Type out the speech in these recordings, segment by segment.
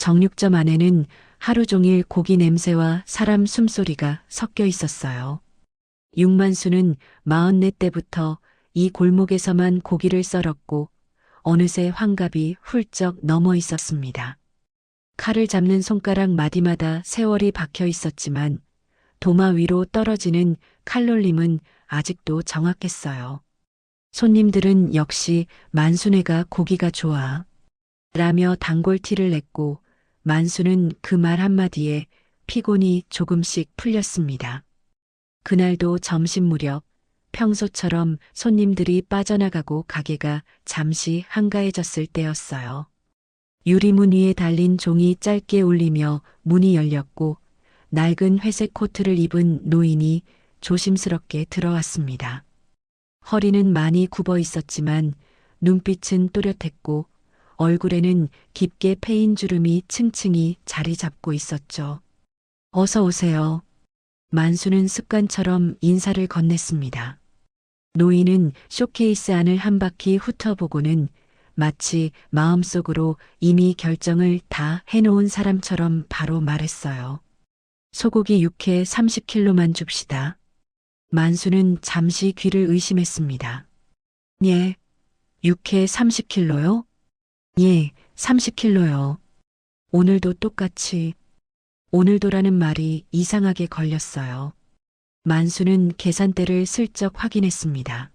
정육점 안에는 하루 종일 고기 냄새와 사람 숨소리가 섞여 있었어요. 육만수는 44때부터 이 골목에서만 고기를 썰었고 어느새 환갑이 훌쩍 넘어 있었습니다. 칼을 잡는 손가락 마디마다 세월이 박혀 있었지만 도마 위로 떨어지는 칼놀림은 아직도 정확했어요. 손님들은 역시 만수네가 고기가 좋아 라며 단골티를 냈고 만수는 그 말 한마디에 피곤이 조금씩 풀렸습니다. 그날도 점심 무렵 평소처럼 손님들이 빠져나가고 가게가 잠시 한가해졌을 때였어요. 유리문 위에 달린 종이 짧게 울리며 문이 열렸고 낡은 회색 코트를 입은 노인이 조심스럽게 들어왔습니다. 허리는 많이 굽어 있었지만 눈빛은 또렷했고 얼굴에는 깊게 패인 주름이 층층이 자리 잡고 있었죠. 어서 오세요. 만수는 습관처럼 인사를 건넸습니다. 노인은 쇼케이스 안을 한 바퀴 훑어보고는 마치 마음속으로 이미 결정을 다 해놓은 사람처럼 바로 말했어요. 소고기 육회 30kg만 줍시다. 만수는 잠시 귀를 의심했습니다. 예, 육회 30kg요? 예, 30kg요. 오늘도 똑같이. 오늘도라는 말이 이상하게 걸렸어요. 만수는 계산대를 슬쩍 확인했습니다.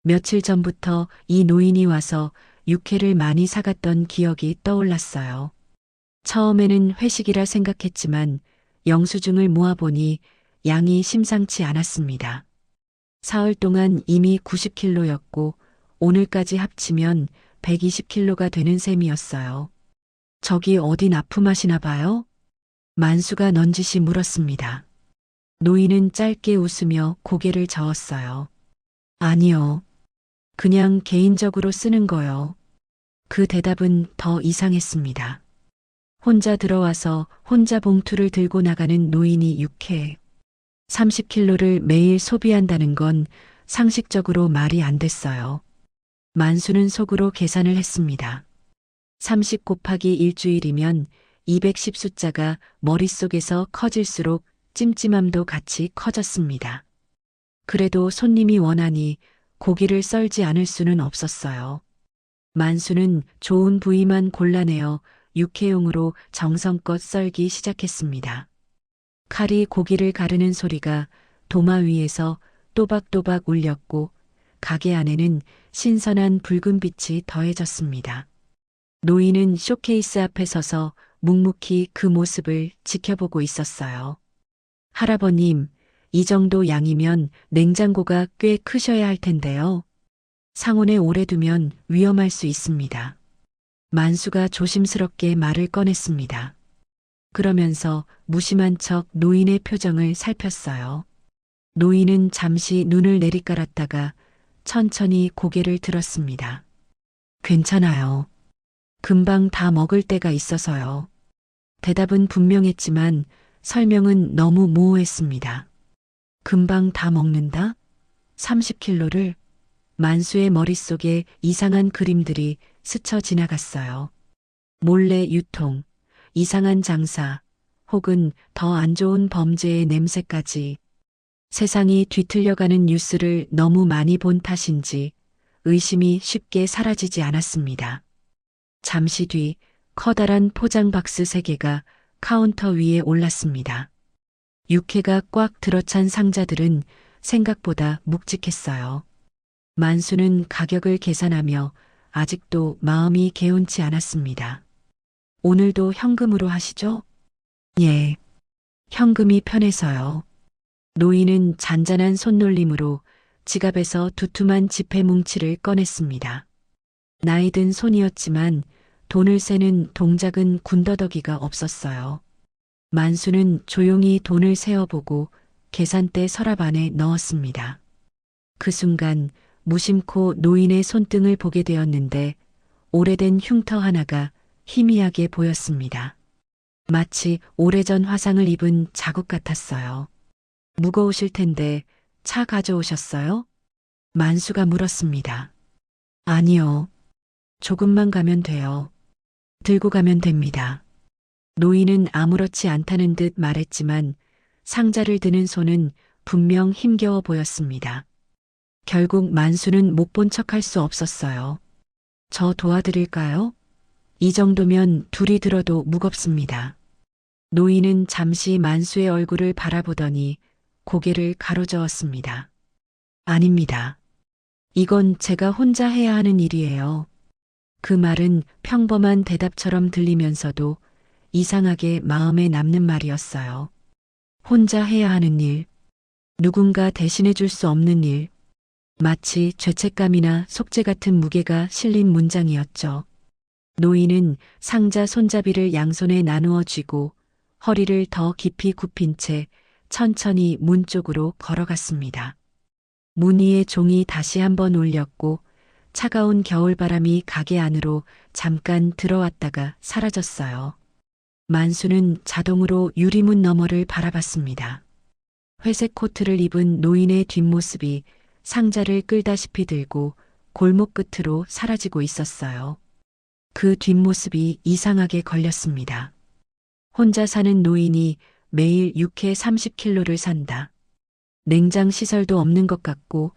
며칠 전부터 이 노인이 와서 육회를 많이 사갔던 기억이 떠올랐어요. 처음에는 회식이라 생각했지만 영수증을 모아보니 양이 심상치 않았습니다. 사흘 동안 이미 90kg였고 오늘까지 합치면 120kg가 되는 셈이었어요. 저기 어디 납품하시나 봐요? 만수가 넌지시 물었습니다. 노인은 짧게 웃으며 고개를 저었어요. 아니요. 그냥 개인적으로 쓰는 거요. 그 대답은 더 이상했습니다. 혼자 들어와서 혼자 봉투를 들고 나가는 노인이 육회 30kg를 매일 소비한다는 건 상식적으로 말이 안 됐어요. 만수는 속으로 계산을 했습니다. 30 곱하기 일주일이면 210 숫자가 머릿속에서 커질수록 찜찜함도 같이 커졌습니다. 그래도 손님이 원하니 고기를 썰지 않을 수는 없었어요. 만수는 좋은 부위만 골라내어 육회용으로 정성껏 썰기 시작했습니다. 칼이 고기를 가르는 소리가 도마 위에서 또박또박 울렸고 가게 안에는 신선한 붉은 빛이 더해졌습니다. 노인은 쇼케이스 앞에 서서 묵묵히 그 모습을 지켜보고 있었어요. 할아버님, 이 정도 양이면 냉장고가 꽤 크셔야 할 텐데요. 상온에 오래 두면 위험할 수 있습니다. 만수가 조심스럽게 말을 꺼냈습니다. 그러면서 무심한 척 노인의 표정을 살폈어요. 노인은 잠시 눈을 내리깔았다가 천천히 고개를 들었습니다. 괜찮아요. 금방 다 먹을 때가 있어서요. 대답은 분명했지만 설명은 너무 모호했습니다. 금방 다 먹는다? 30kg를? 만수의 머릿속에 이상한 그림들이 스쳐 지나갔어요. 몰래 유통, 이상한 장사, 혹은 더 안 좋은 범죄의 냄새까지. 세상이 뒤틀려가는 뉴스를 너무 많이 본 탓인지 의심이 쉽게 사라지지 않았습니다. 잠시 뒤 커다란 포장 박스 3개가 카운터 위에 올랐습니다. 육회가 꽉 들어찬 상자들은 생각보다 묵직했어요. 만수는 가격을 계산하며 아직도 마음이 개운치 않았습니다. 오늘도 현금으로 하시죠? 예. 현금이 편해서요. 노인은 잔잔한 손놀림으로 지갑에서 두툼한 지폐 뭉치를 꺼냈습니다. 나이든 손이었지만 돈을 세는 동작은 군더더기가 없었어요. 만수는 조용히 돈을 세어보고 계산대 서랍 안에 넣었습니다. 그 순간 무심코 노인의 손등을 보게 되었는데 오래된 흉터 하나가 희미하게 보였습니다. 마치 오래전 화상을 입은 자국 같았어요. 무거우실 텐데 차 가져오셨어요? 만수가 물었습니다. 아니요. 조금만 가면 돼요. 들고 가면 됩니다. 노인은 아무렇지 않다는 듯 말했지만 상자를 드는 손은 분명 힘겨워 보였습니다. 결국 만수는 못 본 척할 수 없었어요. 저 도와드릴까요? 이 정도면 둘이 들어도 무겁습니다. 노인은 잠시 만수의 얼굴을 바라보더니 고개를 가로저었습니다. 아닙니다. 이건 제가 혼자 해야 하는 일이에요. 그 말은 평범한 대답처럼 들리면서도 이상하게 마음에 남는 말이었어요. 혼자 해야 하는 일, 누군가 대신해 줄 수 없는 일, 마치 죄책감이나 속죄 같은 무게가 실린 문장이었죠. 노인은 상자 손잡이를 양손에 나누어 쥐고 허리를 더 깊이 굽힌 채 천천히 문 쪽으로 걸어갔습니다. 문 위에 종이 다시 한번 울렸고 차가운 겨울바람이 가게 안으로 잠깐 들어왔다가 사라졌어요. 만수는 자동으로 유리문 너머를 바라봤습니다. 회색 코트를 입은 노인의 뒷모습이 상자를 끌다시피 들고 골목 끝으로 사라지고 있었어요. 그 뒷모습이 이상하게 걸렸습니다. 혼자 사는 노인이 매일 육회 30kg를 산다. 냉장 시설도 없는 것 같고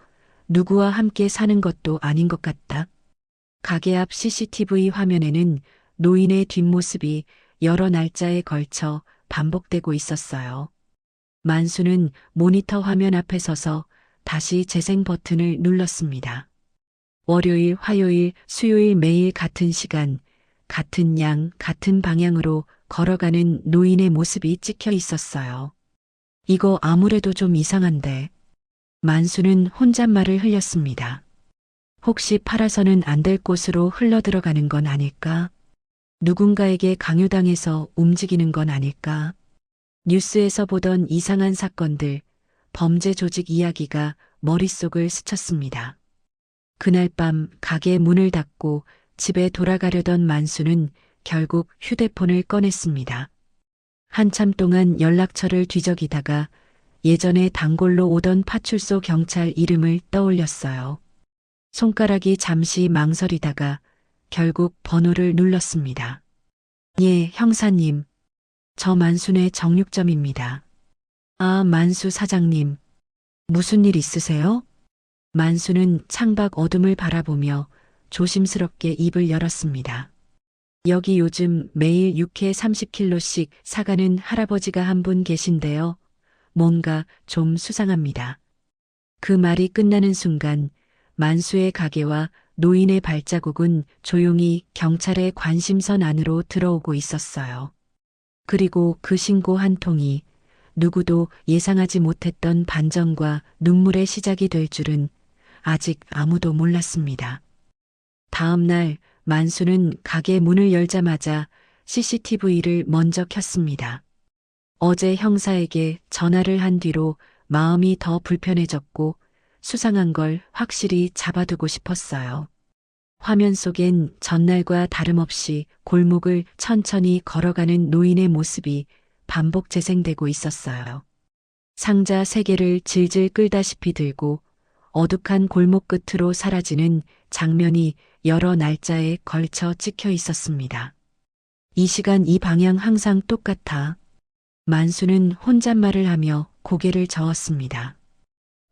누구와 함께 사는 것도 아닌 것 같다. 가게 앞 CCTV 화면에는 노인의 뒷모습이 여러 날짜에 걸쳐 반복되고 있었어요. 만수는 모니터 화면 앞에 서서 다시 재생 버튼을 눌렀습니다. 월요일, 화요일, 수요일 매일 같은 시간, 같은 양, 같은 방향으로 걸어가는 노인의 모습이 찍혀 있었어요. 이거 아무래도 좀 이상한데. 만수는 혼잣말을 흘렸습니다. 혹시 팔아서는 안 될 곳으로 흘러들어가는 건 아닐까? 누군가에게 강요당해서 움직이는 건 아닐까? 뉴스에서 보던 이상한 사건들, 범죄 조직 이야기가 머릿속을 스쳤습니다. 그날 밤 가게 문을 닫고 집에 돌아가려던 만수는 결국 휴대폰을 꺼냈습니다. 한참 동안 연락처를 뒤적이다가 예전에 단골로 오던 파출소 경찰 이름을 떠올렸어요. 손가락이 잠시 망설이다가 결국 번호를 눌렀습니다. 예, 형사님. 저 만순의 정육점입니다. 아, 만수 사장님. 무슨 일 있으세요? 만수는 창밖 어둠을 바라보며 조심스럽게 입을 열었습니다. 여기 요즘 매일 육회 30kg씩 사가는 할아버지가 한 분 계신데요. 뭔가 좀 수상합니다. 그 말이 끝나는 순간 만수의 가게와 노인의 발자국은 조용히 경찰의 관심선 안으로 들어오고 있었어요. 그리고 그 신고 한 통이 누구도 예상하지 못했던 반전과 눈물의 시작이 될 줄은 아직 아무도 몰랐습니다. 다음 날 만수는 가게 문을 열자마자 CCTV를 먼저 켰습니다. 어제 형사에게 전화를 한 뒤로 마음이 더 불편해졌고 수상한 걸 확실히 잡아두고 싶었어요. 화면 속엔 전날과 다름없이 골목을 천천히 걸어가는 노인의 모습이 반복 재생되고 있었어요. 상자 3개를 질질 끌다시피 들고 어둑한 골목 끝으로 사라지는 장면이 여러 날짜에 걸쳐 찍혀 있었습니다. 이 시간 이 방향 항상 똑같아. 만수는 혼잣말을 하며 고개를 저었습니다.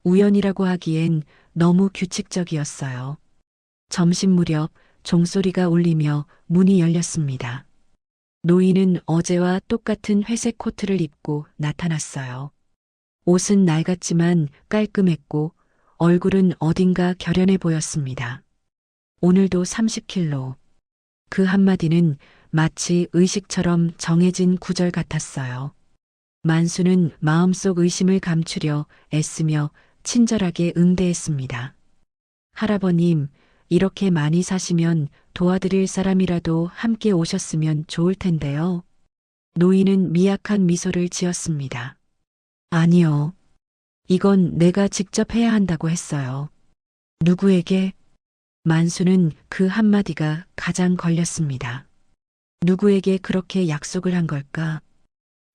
우연이라고 하기엔 너무 규칙적이었어요. 점심 무렵 종소리가 울리며 문이 열렸습니다. 노인은 어제와 똑같은 회색 코트를 입고 나타났어요. 옷은 낡았지만 깔끔했고 얼굴은 어딘가 결연해 보였습니다. 오늘도 30kg. 그 한마디는 마치 의식처럼 정해진 구절 같았어요. 만수는 마음속 의심을 감추려 애쓰며 친절하게 응대했습니다. 할아버님, 이렇게 많이 사시면 도와드릴 사람이라도 함께 오셨으면 좋을 텐데요. 노인은 미약한 미소를 지었습니다. 아니요. 이건 내가 직접 해야 한다고 했어요. 누구에게? 만수는 그 한마디가 가장 걸렸습니다. 누구에게 그렇게 약속을 한 걸까?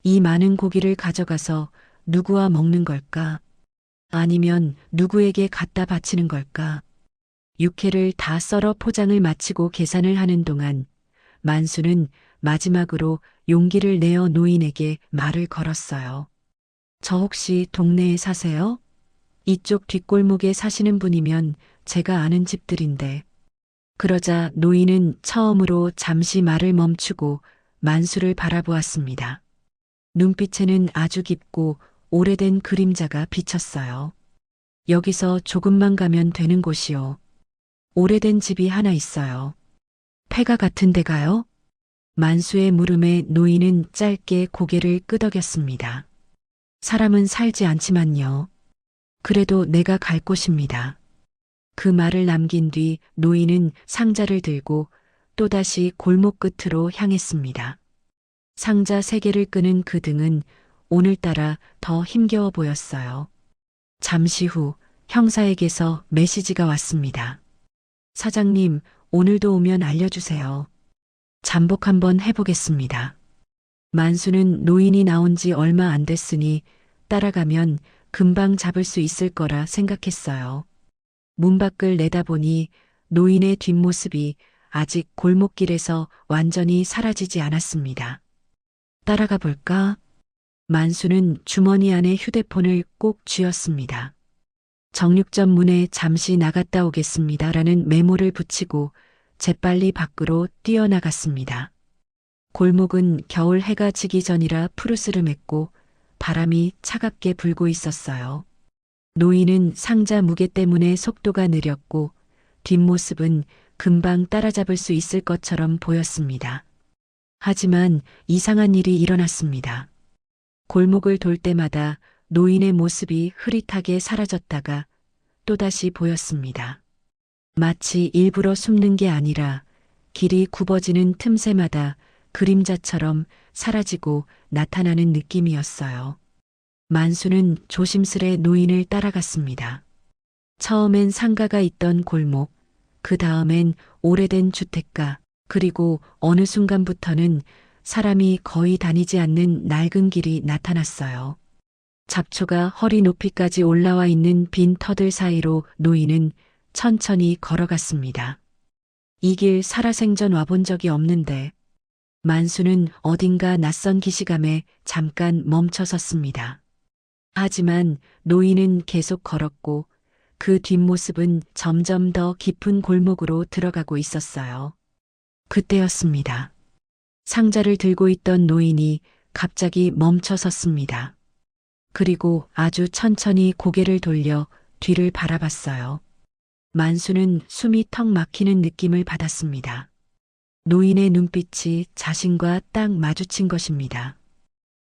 이 많은 고기를 가져가서 누구와 먹는 걸까? 아니면 누구에게 갖다 바치는 걸까? 육회를 다 썰어 포장을 마치고 계산을 하는 동안 만수는 마지막으로 용기를 내어 노인에게 말을 걸었어요. 저 혹시 동네에 사세요? 이쪽 뒷골목에 사시는 분이면 제가 아는 집들인데. 그러자 노인은 처음으로 잠시 말을 멈추고 만수를 바라보았습니다. 눈빛에는 아주 깊고 오래된 그림자가 비쳤어요. 여기서 조금만 가면 되는 곳이요. 오래된 집이 하나 있어요. 폐가 같은 데가요? 만수의 물음에 노인은 짧게 고개를 끄덕였습니다. 사람은 살지 않지만요. 그래도 내가 갈 곳입니다. 그 말을 남긴 뒤 노인은 상자를 들고 또다시 골목 끝으로 향했습니다. 상자 3개를 끄는 그 등은 오늘따라 더 힘겨워 보였어요. 잠시 후 형사에게서 메시지가 왔습니다. 사장님, 오늘도 오면 알려주세요. 잠복 한번 해보겠습니다. 만수는 노인이 나온 지 얼마 안 됐으니 따라가면 금방 잡을 수 있을 거라 생각했어요. 문 밖을 내다보니 노인의 뒷모습이 아직 골목길에서 완전히 사라지지 않았습니다. 따라가 볼까? 만수는 주머니 안에 휴대폰을 꼭 쥐었습니다. 정육점 문에 잠시 나갔다 오겠습니다라는 메모를 붙이고 재빨리 밖으로 뛰어나갔습니다. 골목은 겨울 해가 지기 전이라 푸르스름했고 바람이 차갑게 불고 있었어요. 노인은 상자 무게 때문에 속도가 느렸고 뒷모습은 금방 따라잡을 수 있을 것처럼 보였습니다. 하지만 이상한 일이 일어났습니다. 골목을 돌 때마다 노인의 모습이 흐릿하게 사라졌다가 또다시 보였습니다. 마치 일부러 숨는 게 아니라 길이 굽어지는 틈새마다 그림자처럼 사라지고 나타나는 느낌이었어요. 만수는 조심스레 노인을 따라갔습니다. 처음엔 상가가 있던 골목, 그 다음엔 오래된 주택가, 그리고 어느 순간부터는 사람이 거의 다니지 않는 낡은 길이 나타났어요. 잡초가 허리 높이까지 올라와 있는 빈 터들 사이로 노인은 천천히 걸어갔습니다. 이 길 살아생전 와본 적이 없는데 만수는 어딘가 낯선 기시감에 잠깐 멈춰 섰습니다. 하지만 노인은 계속 걸었고 그 뒷모습은 점점 더 깊은 골목으로 들어가고 있었어요. 그때였습니다. 상자를 들고 있던 노인이 갑자기 멈춰 섰습니다. 그리고 아주 천천히 고개를 돌려 뒤를 바라봤어요. 만수는 숨이 턱 막히는 느낌을 받았습니다. 노인의 눈빛이 자신과 딱 마주친 것입니다.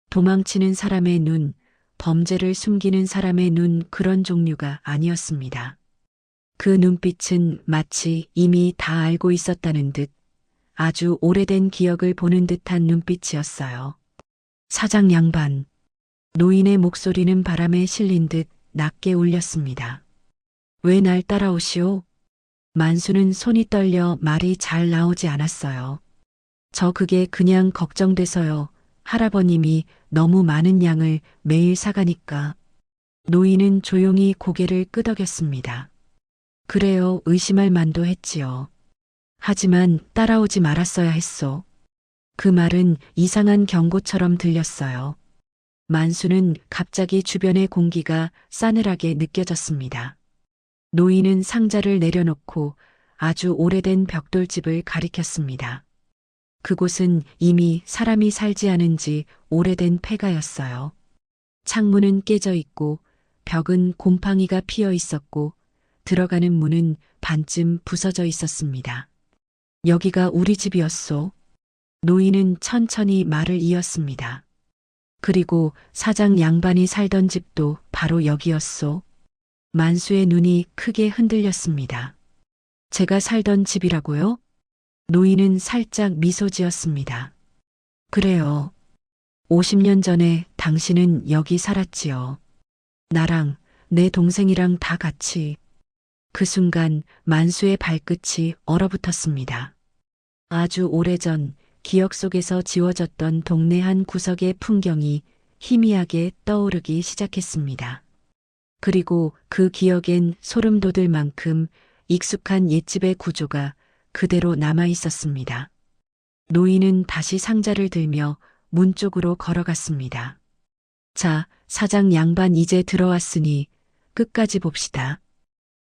도망치는 사람의 눈, 범죄를 숨기는 사람의 눈, 그런 종류가 아니었습니다. 그 눈빛은 마치 이미 다 알고 있었다는 듯 아주 오래된 기억을 보는 듯한 눈빛이었어요. 사장 양반. 노인의 목소리는 바람에 실린 듯 낮게 울렸습니다. 왜 날 따라오시오? 만수는 손이 떨려 말이 잘 나오지 않았어요. 저 그게 그냥 걱정돼서요. 할아버님이 너무 많은 양을 매일 사가니까. 노인은 조용히 고개를 끄덕였습니다. 그래요, 의심할 만도 했지요. 하지만 따라오지 말았어야 했소. 그 말은 이상한 경고처럼 들렸어요. 만수는 갑자기 주변의 공기가 싸늘하게 느껴졌습니다. 노인은 상자를 내려놓고 아주 오래된 벽돌집을 가리켰습니다. 그곳은 이미 사람이 살지 않은 지 오래된 폐가였어요. 창문은 깨져 있고 벽은 곰팡이가 피어 있었고 들어가는 문은 반쯤 부서져 있었습니다. 여기가 우리 집이었소. 노인은 천천히 말을 이었습니다. 그리고 사장 양반이 살던 집도 바로 여기였소. 만수의 눈이 크게 흔들렸습니다. 제가 살던 집이라고요? 노인은 살짝 미소 지었습니다. 그래요. 50년 전에 당신은 여기 살았지요. 나랑 내 동생이랑 다 같이. 그 순간 만수의 발끝이 얼어붙었습니다. 아주 오래전 기억 속에서 지워졌던 동네 한 구석의 풍경이 희미하게 떠오르기 시작했습니다. 그리고 그 기억엔 소름 돋을 만큼 익숙한 옛집의 구조가 그대로 남아 있었습니다. 노인은 다시 상자를 들며 문 쪽으로 걸어갔습니다. 자, 사장 양반 이제 들어왔으니 끝까지 봅시다.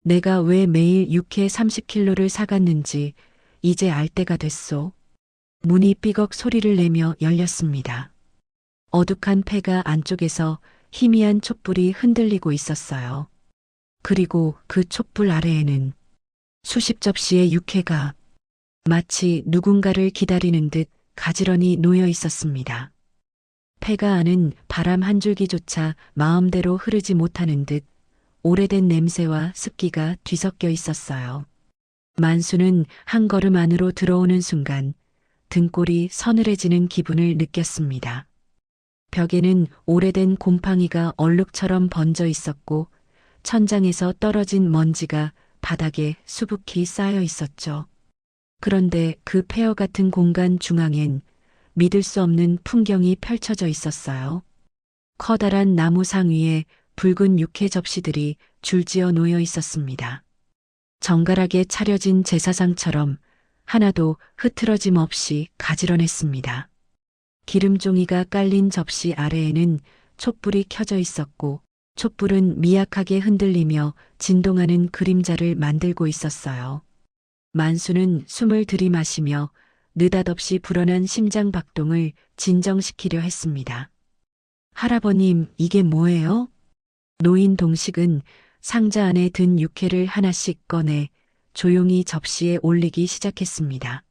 내가 왜 매일 육회 30kg를 사갔는지 이제 알 때가 됐소. 문이 삐걱 소리를 내며 열렸습니다. 어둑한 폐가 안쪽에서 희미한 촛불이 흔들리고 있었어요. 그리고 그 촛불 아래에는 수십 접시의 육회가 마치 누군가를 기다리는 듯 가지런히 놓여 있었습니다. 폐가 안은 바람 한 줄기조차 마음대로 흐르지 못하는 듯 오래된 냄새와 습기가 뒤섞여 있었어요. 만수는 한 걸음 안으로 들어오는 순간 등골이 서늘해지는 기분을 느꼈습니다. 벽에는 오래된 곰팡이가 얼룩처럼 번져 있었고 천장에서 떨어진 먼지가 바닥에 수북히 쌓여 있었죠. 그런데 그 폐허 같은 공간 중앙엔 믿을 수 없는 풍경이 펼쳐져 있었어요. 커다란 나무 상 위에 붉은 육회 접시들이 줄지어 놓여 있었습니다. 정갈하게 차려진 제사상처럼 하나도 흐트러짐 없이 가지런했습니다. 기름종이가 깔린 접시 아래에는 촛불이 켜져 있었고 촛불은 미약하게 흔들리며 진동하는 그림자를 만들고 있었어요. 만수는 숨을 들이마시며 느닷없이 불어난 심장 박동을 진정시키려 했습니다. 할아버님, 이게 뭐예요? 노인 동식은 상자 안에 든 육회를 하나씩 꺼내 조용히 접시에 올리기 시작했습니다.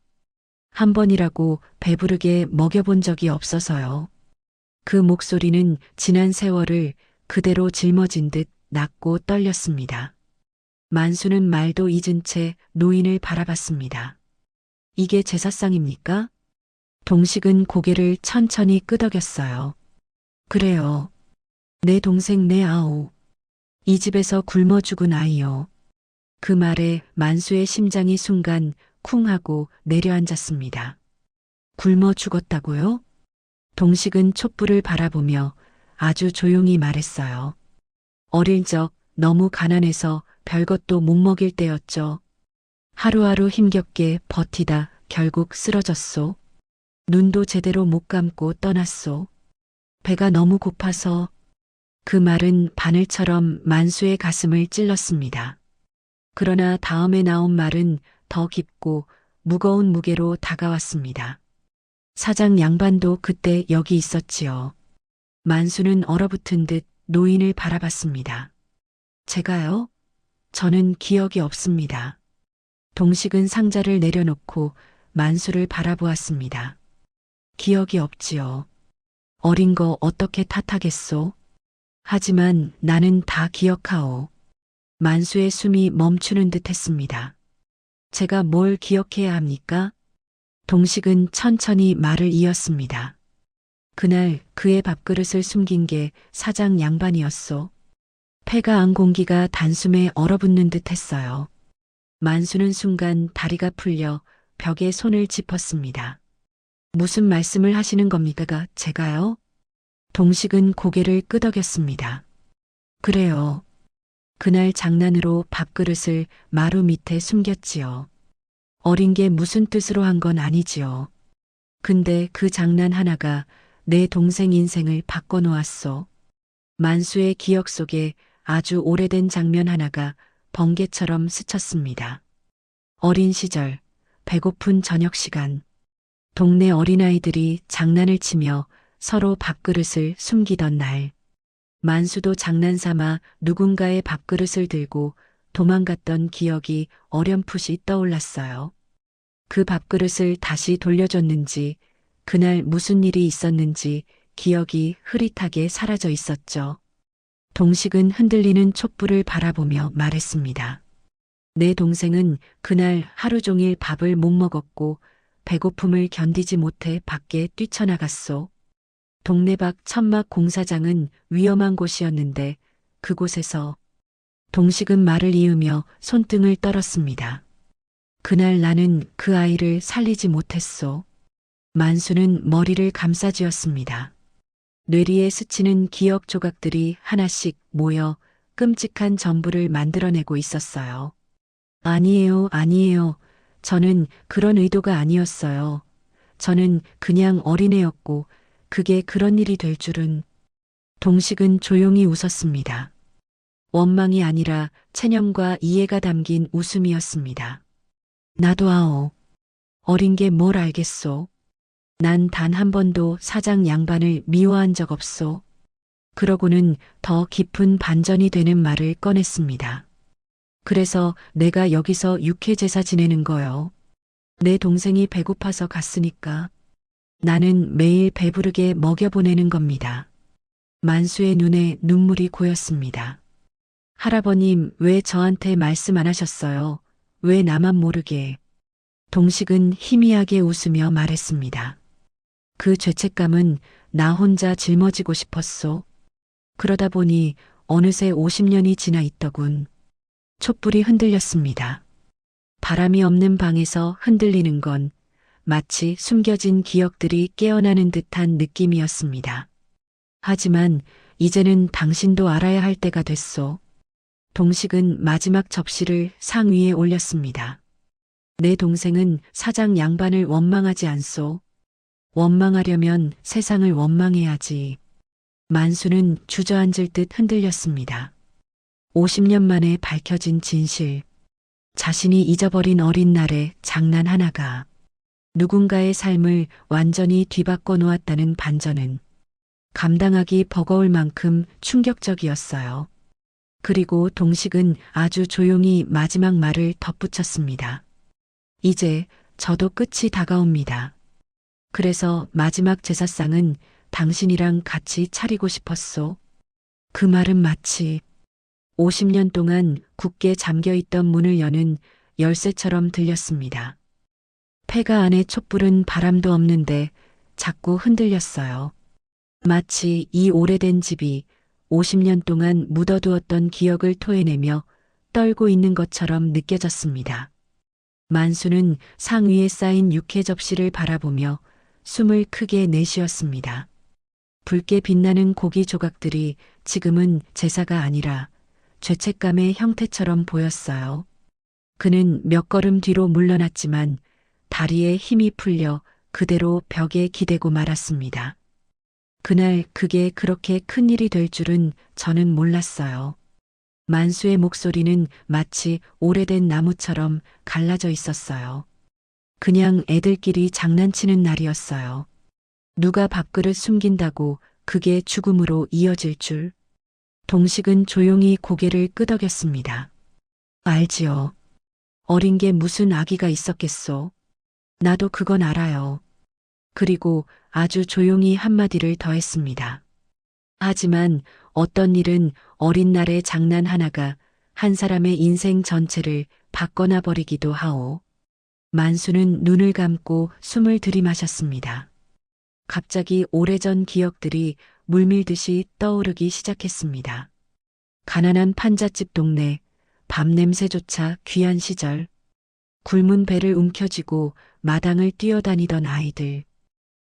한 번이라고 배부르게 먹여본 적이 없어서요. 그 목소리는 지난 세월을 그대로 짊어진 듯 낮고 떨렸습니다. 만수는 말도 잊은 채 노인을 바라봤습니다. 이게 제사상입니까? 동식은 고개를 천천히 끄덕였어요. 그래요. 내 동생 내 아오. 이 집에서 굶어 죽은 아이요. 그 말에 만수의 심장이 순간 쿵 하고 내려앉았습니다. 굶어 죽었다고요? 동식은 촛불을 바라보며 아주 조용히 말했어요. 어릴 적 너무 가난해서 별것도 못 먹일 때였죠. 하루하루 힘겹게 버티다 결국 쓰러졌소. 눈도 제대로 못 감고 떠났소. 배가 너무 고파서. 그 말은 바늘처럼 만수의 가슴을 찔렀습니다. 그러나 다음에 나온 말은 더 깊고 무거운 무게로 다가왔습니다. 사장 양반도 그때 여기 있었지요. 만수는 얼어붙은 듯 노인을 바라봤습니다. 제가요? 저는 기억이 없습니다. 동식은 상자를 내려놓고 만수를 바라보았습니다. 기억이 없지요. 어린 거 어떻게 탓하겠소? 하지만 나는 다 기억하오. 만수의 숨이 멈추는 듯 했습니다. 제가 뭘 기억해야 합니까? 동식은 천천히 말을 이었습니다. 그날 그의 밥그릇을 숨긴 게 사장 양반이었소. 폐가 안 공기가 단숨에 얼어붙는 듯 했어요. 만수는 순간 다리가 풀려 벽에 손을 짚었습니다. 무슨 말씀을 하시는 겁니까, 제가요? 동식은 고개를 끄덕였습니다. 그래요. 그날 장난으로 밥그릇을 마루 밑에 숨겼지요. 어린 게 무슨 뜻으로 한 건 아니지요. 근데 그 장난 하나가 내 동생 인생을 바꿔놓았소. 만수의 기억 속에 아주 오래된 장면 하나가 번개처럼 스쳤습니다. 어린 시절, 배고픈 저녁 시간, 동네 어린아이들이 장난을 치며 서로 밥그릇을 숨기던 날, 만수도 장난삼아 누군가의 밥그릇을 들고 도망갔던 기억이 어렴풋이 떠올랐어요. 그 밥그릇을 다시 돌려줬는지, 그날 무슨 일이 있었는지 기억이 흐릿하게 사라져 있었죠. 동식은 흔들리는 촛불을 바라보며 말했습니다. 내 동생은 그날 하루 종일 밥을 못 먹었고 배고픔을 견디지 못해 밖에 뛰쳐나갔소. 동네 밖 천막 공사장은 위험한 곳이었는데 그곳에서 동식은 말을 이으며 손등을 떨었습니다. 그날 나는 그 아이를 살리지 못했소. 만수는 머리를 감싸쥐었습니다. 뇌리에 스치는 기억 조각들이 하나씩 모여 끔찍한 전부를 만들어내고 있었어요. 아니에요, 아니에요. 저는 그런 의도가 아니었어요. 저는 그냥 어린애였고 그게 그런 일이 될 줄은. 동식은 조용히 웃었습니다. 원망이 아니라 체념과 이해가 담긴 웃음이었습니다. 나도 아오. 어린 게 뭘 알겠소. 난 단 한 번도 사장 양반을 미워한 적 없소. 그러고는 더 깊은 반전이 되는 말을 꺼냈습니다. 그래서 내가 여기서 육회제사 지내는 거요. 내 동생이 배고파서 갔으니까 나는 매일 배부르게 먹여보내는 겁니다. 만수의 눈에 눈물이 고였습니다. 할아버님, 왜 저한테 말씀 안 하셨어요? 왜 나만 모르게? 동식은 희미하게 웃으며 말했습니다. 그 죄책감은 나 혼자 짊어지고 싶었소. 그러다 보니 어느새 50년이 지나 있더군. 촛불이 흔들렸습니다. 바람이 없는 방에서 흔들리는 건 마치 숨겨진 기억들이 깨어나는 듯한 느낌이었습니다. 하지만 이제는 당신도 알아야 할 때가 됐소. 동식은 마지막 접시를 상 위에 올렸습니다. 내 동생은 사장 양반을 원망하지 않소. 원망하려면 세상을 원망해야지. 만수는 주저앉을 듯 흔들렸습니다. 50년 만에 밝혀진 진실. 자신이 잊어버린 어린 날의 장난 하나가 누군가의 삶을 완전히 뒤바꿔 놓았다는 반전은 감당하기 버거울 만큼 충격적이었어요. 그리고 동식은 아주 조용히 마지막 말을 덧붙였습니다. 이제 저도 끝이 다가옵니다. 그래서 마지막 제사상은 당신이랑 같이 차리고 싶었소. 그 말은 마치 50년 동안 굳게 잠겨있던 문을 여는 열쇠처럼 들렸습니다. 폐가 안의 촛불은 바람도 없는데 자꾸 흔들렸어요. 마치 이 오래된 집이 50년 동안 묻어두었던 기억을 토해내며 떨고 있는 것처럼 느껴졌습니다. 만수는 상 위에 쌓인 육회 접시를 바라보며 숨을 크게 내쉬었습니다. 붉게 빛나는 고기 조각들이 지금은 제사가 아니라 죄책감의 형태처럼 보였어요. 그는 몇 걸음 뒤로 물러났지만 다리에 힘이 풀려 그대로 벽에 기대고 말았습니다. 그날 그게 그렇게 큰일이 될 줄은 저는 몰랐어요. 만수의 목소리는 마치 오래된 나무처럼 갈라져 있었어요. 그냥 애들끼리 장난치는 날이었어요. 누가 밥그릇 숨긴다고 그게 죽음으로 이어질 줄. 동식은 조용히 고개를 끄덕였습니다. 알지요. 어린 게 무슨 악의가 있었겠소. 나도 그건 알아요. 그리고 아주 조용히 한마디를 더했습니다. 하지만 어떤 일은 어린 날의 장난 하나가 한 사람의 인생 전체를 바꿔놔 버리기도 하오. 만수는 눈을 감고 숨을 들이마셨습니다. 갑자기 오래전 기억들이 물밀듯이 떠오르기 시작했습니다. 가난한 판잣집 동네, 밥 냄새조차 귀한 시절, 굶은 배를 움켜쥐고 마당을 뛰어다니던 아이들,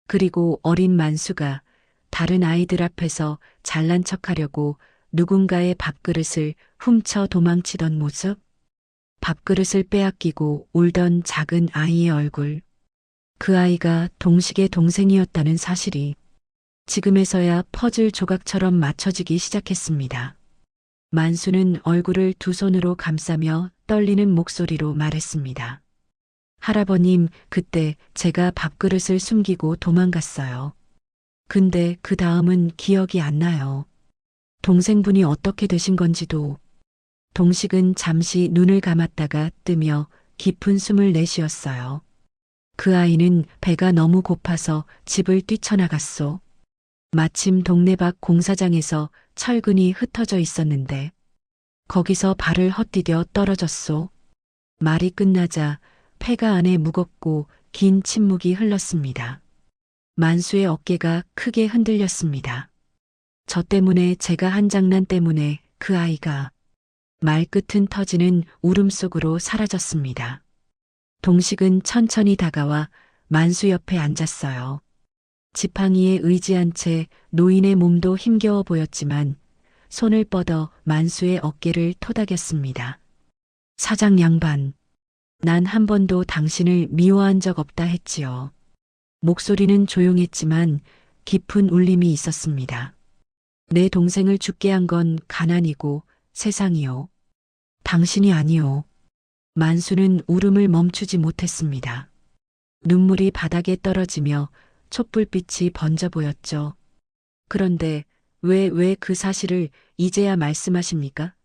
그리고 어린 만수가 다른 아이들 앞에서 잘난 척하려고 누군가의 밥그릇을 훔쳐 도망치던 모습, 밥그릇을 빼앗기고 울던 작은 아이의 얼굴, 그 아이가 동식의 동생이었다는 사실이 지금에서야 퍼즐 조각처럼 맞춰지기 시작했습니다. 만수는 얼굴을 두 손으로 감싸며 떨리는 목소리로 말했습니다. 할아버님, 그때 제가 밥그릇을 숨기고 도망갔어요. 근데 그 다음은 기억이 안 나요. 동생분이 어떻게 되신 건지도. 동식은 잠시 눈을 감았다가 뜨며 깊은 숨을 내쉬었어요. 그 아이는 배가 너무 고파서 집을 뛰쳐나갔소. 마침 동네 밖 공사장에서 철근이 흩어져 있었는데 거기서 발을 헛디뎌 떨어졌소. 말이 끝나자 폐가 안에 무겁고 긴 침묵이 흘렀습니다. 만수의 어깨가 크게 흔들렸습니다. 저 때문에 제가 한 장난 때문에 그 아이가 말끝은 터지는 울음속으로 사라졌습니다. 동식은 천천히 다가와 만수 옆에 앉았어요. 지팡이에 의지한 채 노인의 몸도 힘겨워 보였지만 손을 뻗어 만수의 어깨를 토닥였습니다. 사장 양반, 난 한 번도 당신을 미워한 적 없다 했지요. 목소리는 조용했지만 깊은 울림이 있었습니다. 내 동생을 죽게 한 건 가난이고 세상이요. 당신이 아니요. 만수는 울음을 멈추지 못했습니다. 눈물이 바닥에 떨어지며 촛불빛이 번져 보였죠. 그런데 왜 그 사실을 이제야 말씀하십니까?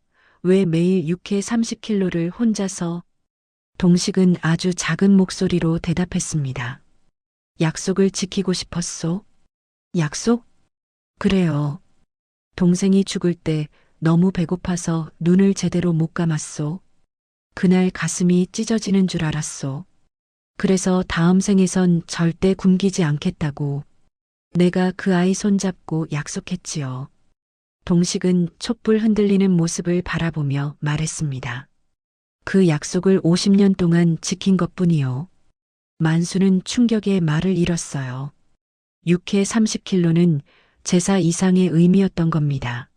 왜 매일 육회 30kg를 혼자서? 동식은 아주 작은 목소리로 대답했습니다. 약속을 지키고 싶었소. 약속? 그래요. 동생이 죽을 때 너무 배고파서 눈을 제대로 못 감았소. 그날 가슴이 찢어지는 줄 알았소. 그래서 다음 생에선 절대 굶기지 않겠다고. 내가 그 아이 손잡고 약속했지요. 동식은 촛불 흔들리는 모습을 바라보며 말했습니다. 그 약속을 50년 동안 지킨 것뿐이요. 만수는 충격에 말을 잃었어요. 육회 30kg는 제사 이상의 의미였던 겁니다.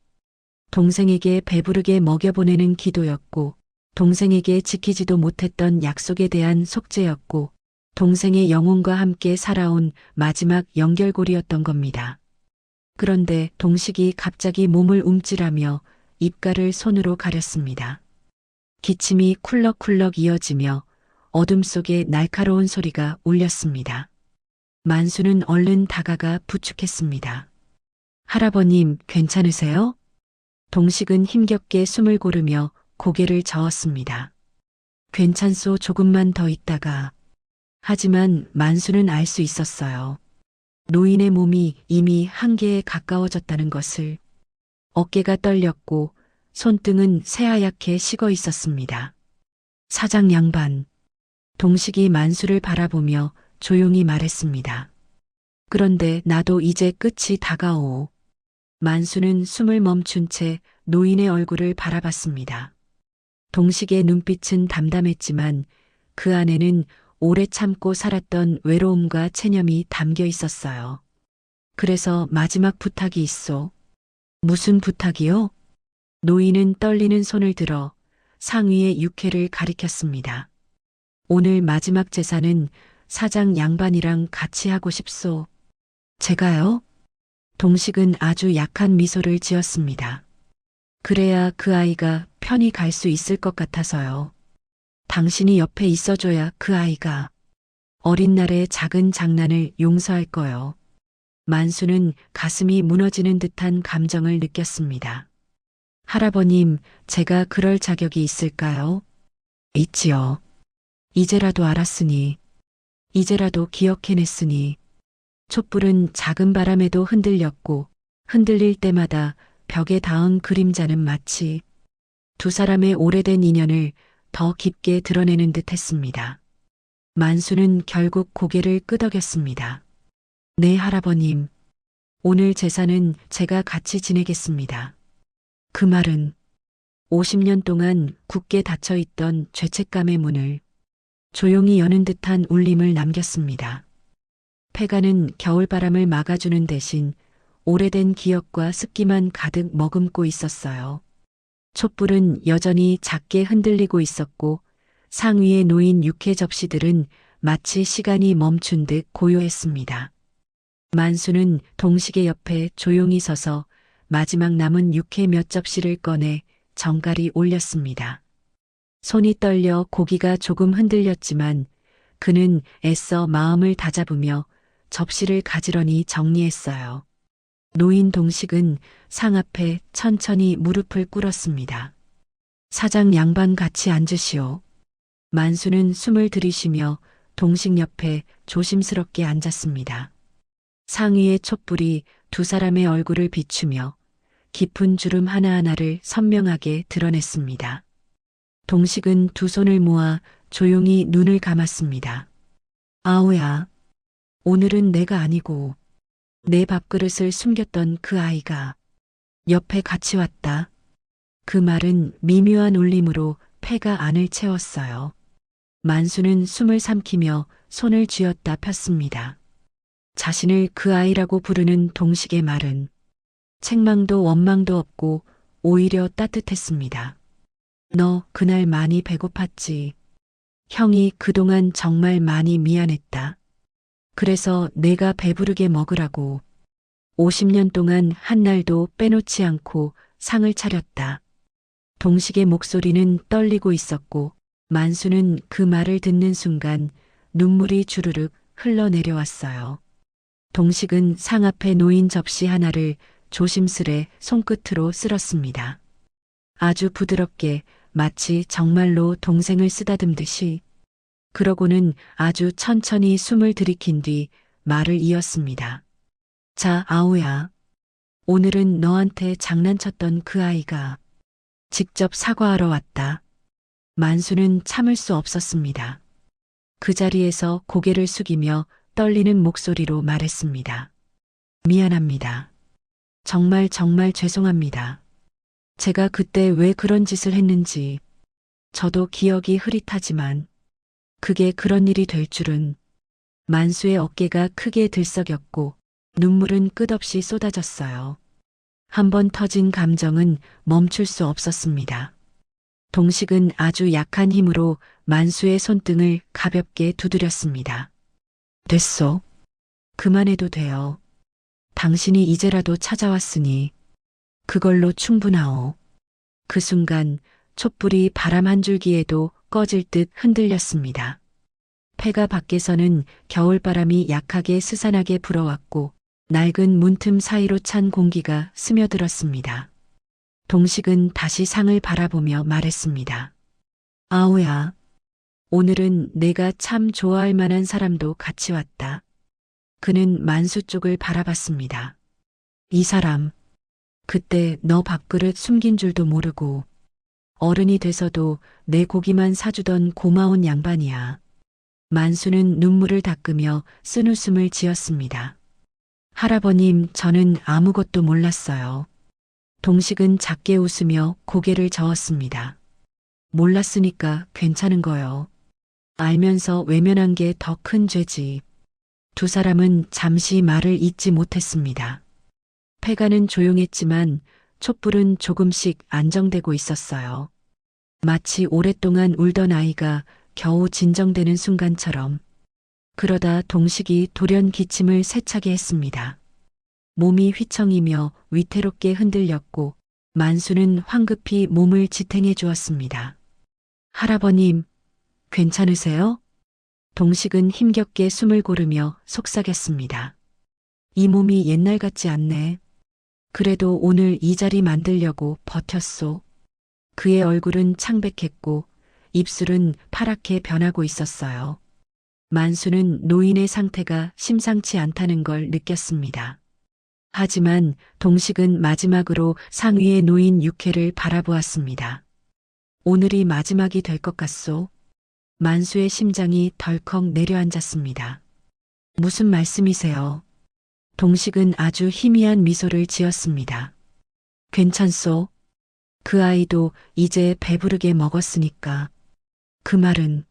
동생에게 배부르게 먹여보내는 기도였고, 동생에게 지키지도 못했던 약속에 대한 속죄였고, 동생의 영혼과 함께 살아온 마지막 연결고리였던 겁니다. 그런데 동식이 갑자기 몸을 움찔하며 입가를 손으로 가렸습니다. 기침이 쿨럭쿨럭 이어지며 어둠 속에 날카로운 소리가 울렸습니다. 만수는 얼른 다가가 부축했습니다. 할아버님, 괜찮으세요? 동식은 힘겹게 숨을 고르며 고개를 저었습니다. 괜찮소, 조금만 더 있다가. 하지만 만수는 알 수 있었어요. 노인의 몸이 이미 한계에 가까워졌다는 것을. 어깨가 떨렸고 손등은 새하얗게 식어 있었습니다. 사장 양반. 동식이 만수를 바라보며 조용히 말했습니다. 그런데 나도 이제 끝이 다가오. 만수는 숨을 멈춘 채 노인의 얼굴을 바라봤습니다. 동식의 눈빛은 담담했지만 그 안에는 오래 참고 살았던 외로움과 체념이 담겨 있었어요. 그래서 마지막 부탁이 있소. 무슨 부탁이요? 노인은 떨리는 손을 들어 상위의 육회를 가리켰습니다. 오늘 마지막 제사는 사장 양반이랑 같이 하고 싶소. 제가요? 동식은 아주 약한 미소를 지었습니다. 그래야 그 아이가 편히 갈 수 있을 것 같아서요. 당신이 옆에 있어줘야 그 아이가 어린 날의 작은 장난을 용서할 거요. 만수는 가슴이 무너지는 듯한 감정을 느꼈습니다. 할아버님, 제가 그럴 자격이 있을까요? 있지요. 이제라도 알았으니, 이제라도 기억해냈으니. 촛불은 작은 바람에도 흔들렸고 흔들릴 때마다 벽에 닿은 그림자는 마치 두 사람의 오래된 인연을 더 깊게 드러내는 듯 했습니다. 만수는 결국 고개를 끄덕였습니다. 네, 할아버님. 오늘 제사는 제가 같이 지내겠습니다. 그 말은 50년 동안 굳게 닫혀있던 죄책감의 문을 조용히 여는 듯한 울림을 남겼습니다. 폐가는 겨울바람을 막아주는 대신 오래된 기억과 습기만 가득 머금고 있었어요. 촛불은 여전히 작게 흔들리고 있었고 상위에 놓인 육회 접시들은 마치 시간이 멈춘 듯 고요했습니다. 만수는 동식의 옆에 조용히 서서 마지막 남은 육회 몇 접시를 꺼내 정갈이 올렸습니다. 손이 떨려 고기가 조금 흔들렸지만 그는 애써 마음을 다잡으며 접시를 가지런히 정리했어요. 노인 동식은 상 앞에 천천히 무릎을 꿇었습니다. 사장 양반 같이 앉으시오. 만수는 숨을 들이쉬며 동식 옆에 조심스럽게 앉았습니다. 상 위의 촛불이 두 사람의 얼굴을 비추며 깊은 주름 하나하나를 선명하게 드러냈습니다. 동식은 두 손을 모아 조용히 눈을 감았습니다. 아우야, 오늘은 내가 아니고 내 밥그릇을 숨겼던 그 아이가 옆에 같이 왔다. 그 말은 미묘한 울림으로 폐가 안을 채웠어요. 만수는 숨을 삼키며 손을 쥐었다 폈습니다. 자신을 그 아이라고 부르는 동식의 말은 책망도 원망도 없고 오히려 따뜻했습니다. 너 그날 많이 배고팠지. 형이 그동안 정말 많이 미안했다. 그래서 내가 배부르게 먹으라고 50년 동안 한 날도 빼놓지 않고 상을 차렸다. 동식의 목소리는 떨리고 있었고 만수는 그 말을 듣는 순간 눈물이 주르륵 흘러내려왔어요. 동식은 상 앞에 놓인 접시 하나를 조심스레 손끝으로 쓸었습니다. 아주 부드럽게 마치 정말로 동생을 쓰다듬듯이. 그러고는 아주 천천히 숨을 들이킨 뒤 말을 이었습니다. 자, 아우야. 오늘은 너한테 장난쳤던 그 아이가 직접 사과하러 왔다. 만수는 참을 수 없었습니다. 그 자리에서 고개를 숙이며 떨리는 목소리로 말했습니다. 미안합니다. 정말 정말 죄송합니다. 제가 그때 왜 그런 짓을 했는지 저도 기억이 흐릿하지만 그게 그런 일이 될 줄은. 만수의 어깨가 크게 들썩였고 눈물은 끝없이 쏟아졌어요. 한번 터진 감정은 멈출 수 없었습니다. 동식은 아주 약한 힘으로 만수의 손등을 가볍게 두드렸습니다. 됐소. 그만해도 돼요. 당신이 이제라도 찾아왔으니 그걸로 충분하오. 그 순간 촛불이 바람 한 줄기에도 꺼질 듯 흔들렸습니다. 폐가 밖에서는 겨울바람이 약하게 스산하게 불어왔고 낡은 문틈 사이로 찬 공기가 스며들었습니다. 동식은 다시 상을 바라보며 말했습니다. 아우야, 오늘은 내가 참 좋아할 만한 사람도 같이 왔다. 그는 만수 쪽을 바라봤습니다. 이 사람, 그때 너 밥그릇 숨긴 줄도 모르고 어른이 돼서도 내 고기만 사주던 고마운 양반이야. 만수는 눈물을 닦으며 쓴웃음을 지었습니다. 할아버님, 저는 아무것도 몰랐어요. 동식은 작게 웃으며 고개를 저었습니다. 몰랐으니까 괜찮은 거요. 알면서 외면한 게 더 큰 죄지. 두 사람은 잠시 말을 잇지 못했습니다. 폐가는 조용했지만 촛불은 조금씩 안정되고 있었어요. 마치 오랫동안 울던 아이가 겨우 진정되는 순간처럼. 그러다 동식이 돌연 기침을 세차게 했습니다. 몸이 휘청이며 위태롭게 흔들렸고 만수는 황급히 몸을 지탱해 주었습니다. 할아버님, 괜찮으세요? 동식은 힘겹게 숨을 고르며 속삭였습니다. 이 몸이 옛날 같지 않네. 그래도 오늘 이 자리 만들려고 버텼소. 그의 얼굴은 창백했고 입술은 파랗게 변하고 있었어요. 만수는 노인의 상태가 심상치 않다는 걸 느꼈습니다. 하지만 동식은 마지막으로 상 위에 놓인 육회를 바라보았습니다. 오늘이 마지막이 될 것 같소. 만수의 심장이 덜컥 내려앉았습니다. 무슨 말씀이세요? 동식은 아주 희미한 미소를 지었습니다. 괜찮소. 그 아이도 이제 배부르게 먹었으니까. 그 말은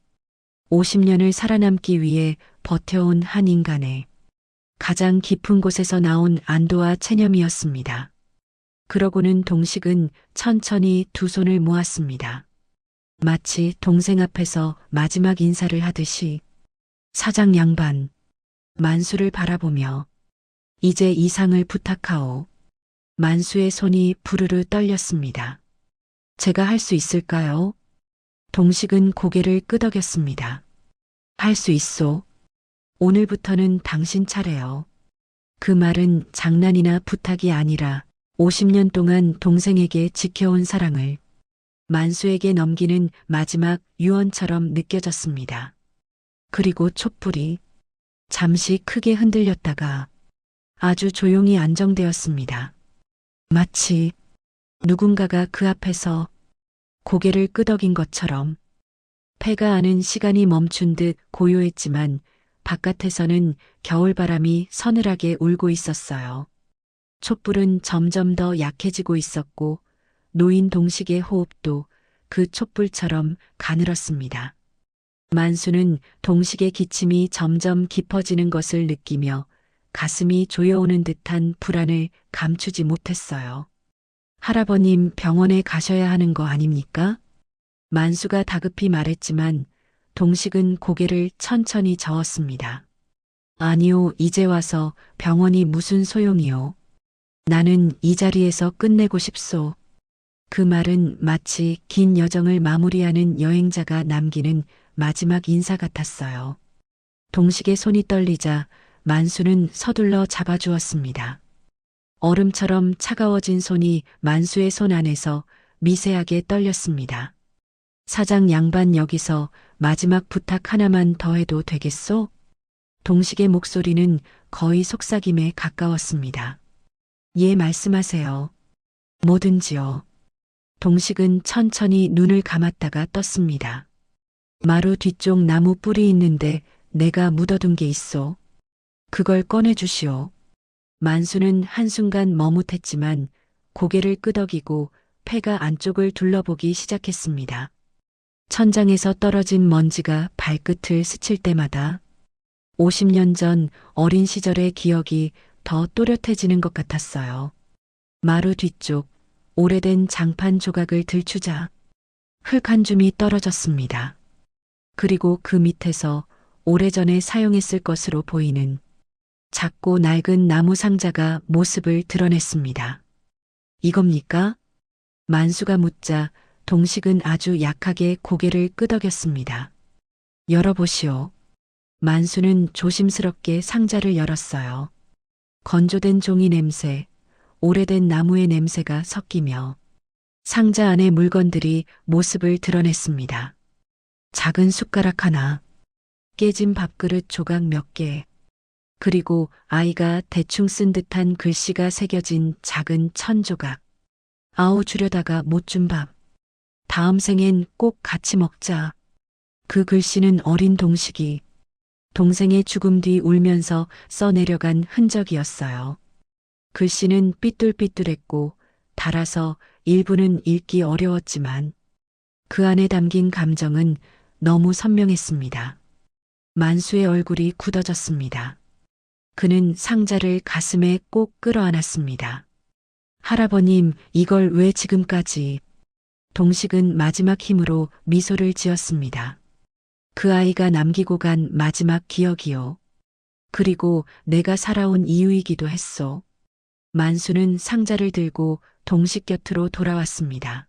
50년을 살아남기 위해 버텨온 한 인간의 가장 깊은 곳에서 나온 안도와 체념이었습니다. 그러고는 동식은 천천히 두 손을 모았습니다. 마치 동생 앞에서 마지막 인사를 하듯이. 사장 양반, 만수를 바라보며 이제 이 상을 부탁하오. 만수의 손이 부르르 떨렸습니다. 제가 할 수 있을까요? 동식은 고개를 끄덕였습니다. 할 수 있소. 오늘부터는 당신 차례요. 그 말은 장난이나 부탁이 아니라 50년 동안 동생에게 지켜온 사랑을 만수에게 넘기는 마지막 유언처럼 느껴졌습니다. 그리고 촛불이 잠시 크게 흔들렸다가 아주 조용히 안정되었습니다. 마치 누군가가 그 앞에서 고개를 끄덕인 것처럼. 폐가 아는 시간이 멈춘 듯 고요했지만 바깥에서는 겨울바람이 서늘하게 울고 있었어요. 촛불은 점점 더 약해지고 있었고 노인 동식의 호흡도 그 촛불처럼 가늘었습니다. 만수는 동식의 기침이 점점 깊어지는 것을 느끼며 가슴이 조여오는 듯한 불안을 감추지 못했어요. 할아버님, 병원에 가셔야 하는 거 아닙니까? 만수가 다급히 말했지만 동식은 고개를 천천히 저었습니다. 아니요, 이제 와서 병원이 무슨 소용이요. 나는 이 자리에서 끝내고 싶소. 그 말은 마치 긴 여정을 마무리하는 여행자가 남기는 마지막 인사 같았어요. 동식의 손이 떨리자 만수는 서둘러 잡아주었습니다. 얼음처럼 차가워진 손이 만수의 손 안에서 미세하게 떨렸습니다. 사장 양반 여기서 마지막 부탁 하나만 더 해도 되겠소? 동식의 목소리는 거의 속삭임에 가까웠습니다. 예, 말씀하세요. 뭐든지요. 동식은 천천히 눈을 감았다가 떴습니다. 마루 뒤쪽 나무 뿌리 있는데 내가 묻어둔 게 있어. 그걸 꺼내주시오. 만수는 한순간 머뭇했지만 고개를 끄덕이고 폐가 안쪽을 둘러보기 시작했습니다. 천장에서 떨어진 먼지가 발끝을 스칠 때마다 50년 전 어린 시절의 기억이 더 또렷해지는 것 같았어요. 마루 뒤쪽 오래된 장판 조각을 들추자 흙 한 줌이 떨어졌습니다. 그리고 그 밑에서 오래전에 사용했을 것으로 보이는 작고 낡은 나무 상자가 모습을 드러냈습니다. 이겁니까? 만수가 묻자 동식은 아주 약하게 고개를 끄덕였습니다. 열어보시오. 만수는 조심스럽게 상자를 열었어요. 건조된 종이 냄새, 오래된 나무의 냄새가 섞이며 상자 안의 물건들이 모습을 드러냈습니다. 작은 숟가락 하나, 깨진 밥그릇 조각 몇 개, 그리고 아이가 대충 쓴 듯한 글씨가 새겨진 작은 천 조각. 아우 주려다가 못 준 밥. 다음 생엔 꼭 같이 먹자. 그 글씨는 어린 동식이 동생의 죽음 뒤 울면서 써내려간 흔적이었어요. 글씨는 삐뚤삐뚤했고 달아서 일부는 읽기 어려웠지만 그 안에 담긴 감정은 너무 선명했습니다. 만수의 얼굴이 굳어졌습니다. 그는 상자를 가슴에 꼭 끌어안았습니다. 할아버님, 이걸 왜 지금까지? 동식은 마지막 힘으로 미소를 지었습니다. 그 아이가 남기고 간 마지막 기억이요. 그리고 내가 살아온 이유이기도 했소. 만수는 상자를 들고 동식 곁으로 돌아왔습니다.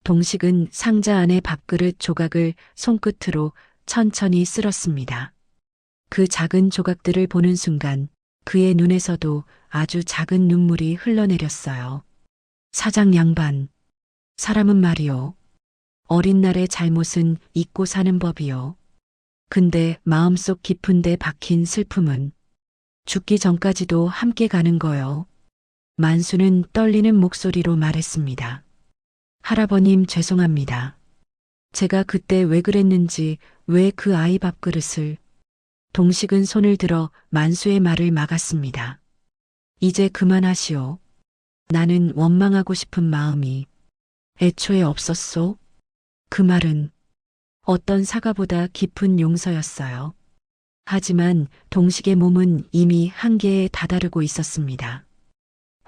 동식은 상자 안의 밥그릇 조각을 손끝으로 천천히 쓸었습니다. 그 작은 조각들을 보는 순간 그의 눈에서도 아주 작은 눈물이 흘러내렸어요. 사장 양반, 사람은 말이요. 어린 날의 잘못은 잊고 사는 법이요. 근데 마음속 깊은 데 박힌 슬픔은 죽기 전까지도 함께 가는 거요. 만수는 떨리는 목소리로 말했습니다. 할아버님 죄송합니다. 제가 그때 왜 그랬는지, 왜 그 아이 밥그릇을. 동식은 손을 들어 만수의 말을 막았습니다. 이제 그만하시오. 나는 원망하고 싶은 마음이 애초에 없었소. 그 말은 어떤 사과보다 깊은 용서였어요. 하지만 동식의 몸은 이미 한계에 다다르고 있었습니다.